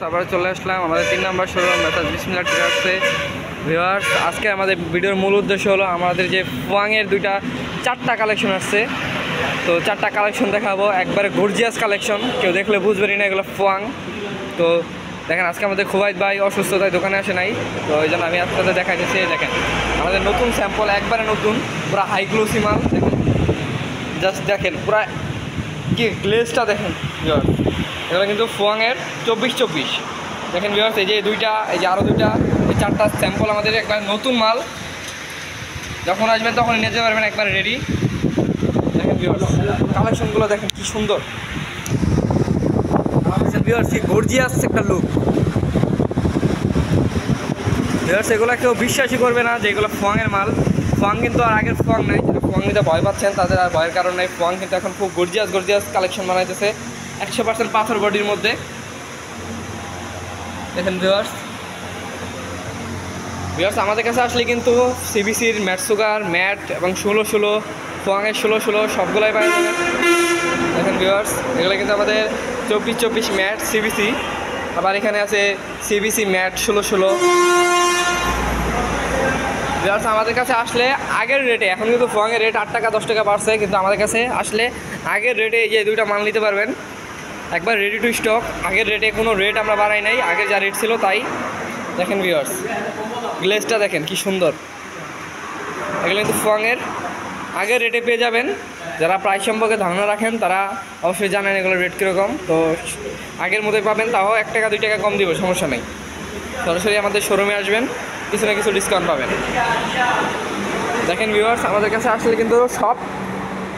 আবার চলে আসলাম আমাদের 3 নম্বর শোরুম মেসাজ বিসমিল্লাহ ট্রেডার্সে। ভিউয়ার্স, আজকে আমাদের ভিডিওর মূল উদ্দেশ্য হলো আমাদের যে ফুয়াংয়ের 4টা কালেকশন আসছে, তো 4টা কালেকশন দেখাবো। একবারে গর্জিয়াস কালেকশন, কেউ দেখলে বুঝবেনই না এগুলো ফুয়াং। তো দেখেন, আজকে আমাদের খুবাইত ভাই অসুস্থতায় দোকানে আসে নাই, তো ওই জন্য আমি আপনাদের দেখাইতেছি। দেখেন আমাদের নতুন স্যাম্পল, একবারে নতুন, পুরো হাই গ্লোসি মাল। দেখেন, জাস্ট দেখেন পুরো কি গ্লেজটা দেখেন ভিউয়ার্স। এগুলো কিন্তু ফুয়াংয়ের 24-24। দেখেন ভিউয়ার্স, এই যে দুইটা, এই যে আরও দুইটা, এই 4টা স্যাম্পল আমাদের একবার নতুন মাল। যখন আসবেন তখন নিয়ে যেতে পারবেন একবার রেডি। দেখেন ভিউয়ার্স, কালেকশনগুলো দেখেন কি সুন্দর ভিউয়ার্স, কি গর্জিয়াস একটা লুক ভিউয়ার্স। এগুলো কেউ বিশ্বাসই করবে না যে এগুলো ফুয়াংয়ের মাল। ফুয়াং কিন্তু আর আগের ফুয়াং নাই। ফুয়াং নিতে ভয় পাচ্ছেন তাদের আর ভয়ের কারণ নাই। ফুয়াং কিন্তু এখন খুব গর্জিয়াস কালেকশন বানাইতেছে 100% পাথর বডির মধ্যে। দেখেন ভিউয়ার্স, আমাদের কাছে আসলে কিন্তু সিবিসির ম্যাট সুগার, ম্যাট এবং 16-16, ফুয়াংয়ের 16-16 সবগুলাই পাওয়া যাবে। দেখেন ভিউয়ার্স, এগুলো কিন্তু আমাদের 24-24 ম্যাট সিবিসি, আবার এখানে আছে সিবিসি ম্যাট 16-16। ভিউয়ার্স, আমাদের কাছে আসলে আগের রেটে, এখন কিন্তু ফুয়াংয়ের রেট 8 টাকা 10 টাকা বাড়ছে, কিন্তু আমাদের কাছে আসলে আগের রেটে এই যে দুইটা মাল নিতে পারবেন একবার রেডি টু স্টক। আগের রেটে কোনো রেট আমরা বাড়াই নাই, আগের যা রেট ছিল তাই। দেখেন ভিউয়ার্স, গ্লেজটা দেখেন কি সুন্দর। এগুলো কিন্তু ফুয়াংয়ের আগের রেটে পেয়ে যাবেন। যারা প্রাইস সম্পর্কে ধারণা রাখেন তারা অবশ্যই জানেন এগুলো রেট কীরকম। তো আগের মতোই পাবেন, তাও 1 টাকা 2 টাকা কম দিব, সমস্যা নেই। সরাসরি আমাদের শোরুমে আসবেন, কিছু না কিছু ডিসকাউন্ট পাবেন। দেখেন ভিউয়ার্স, আমাদের কাছে আসলে কিন্তু সব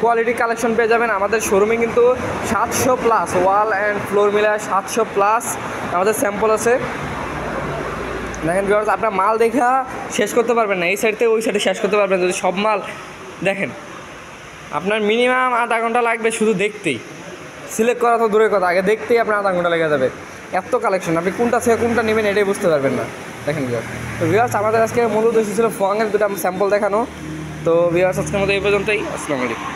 কোয়ালিটি কালেকশন পেয়ে যাবেন। আমাদের শোরুমে কিন্তু 700+ ওয়াল অ্যান্ড ফ্লোর মিলায় 700+ আমাদের স্যাম্পল আছে। দেখেন ভিউয়ার্স, আপনার মাল দেখা শেষ করতে পারবেন না, এই সাইড থেকে ওই সাইডে শেষ করতে পারবেন যদি সব মাল দেখেন। আপনার মিনিমাম আধা ঘন্টা লাগবে শুধু দেখতেই। সিলেক্ট করা তো দূরের কথা, আগে দেখতেই আপনার আধা ঘন্টা লেগে যাবে। এত কালেকশন, আপনি কোনটা থেকে কোনটা নেবেন এটাই বুঝতে পারবেন না। দেখেন ভিউয়ার্স, তো ভিউয়ার্স আমাদের আজকে মূল উদ্দেশ্য ছিল ফুয়াংয়ের 2টা স্যাম্পল দেখানো। তো ভিউয়ার্স, আজকের মতো এই পর্যন্তই। আসসালামু আলাইকুম।